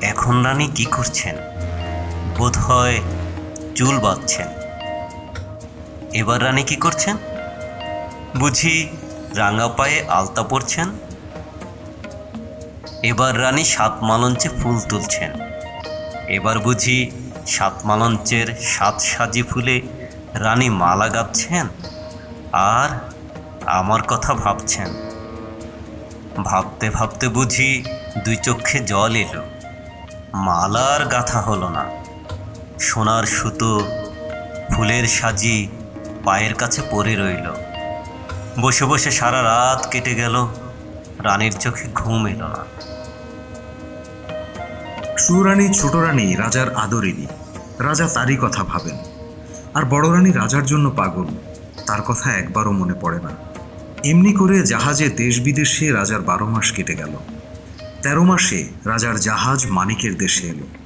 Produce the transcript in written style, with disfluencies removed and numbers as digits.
এখন রানী কি করছেন? বোধহয় চুল বাঁধছেন। এবার রানী কি করছেন? বুঝি রাঙা পায়ে আলতা পরছেন। এবার রানী সাত মালঞ্চে ফুল তুলছেন। এবার বুঝি সাত মালঞ্চের সাত সাজি ফুলে রানী মালা গাঁথছেন আর আমার কথা ভাবছেন। ভাবতে ভাবতে বুঝি দুই চক্ষে জল এলো। মালা আর গাঁথা হলো না। সোনার সুতো ফুলের সাজি পায়ের কাছে পড়ে রইল। বসে বসে সারা রাত কেটে গেল, রানীর চোখে ঘুম এলো না। সুরানী ছোট রানী রাজার আদরিনী, রাজা তারই কথা ভাবেন। আর বড় রানী রাজার জন্য পাগল, তার কথা একবারও মনে পড়ে না। এমনি করে জাহাজে দেশ বিদেশে রাজার 12 মাস কেটে গেল। 13 মাসে রাজার জাহাজ মানিকের দেশে এলো।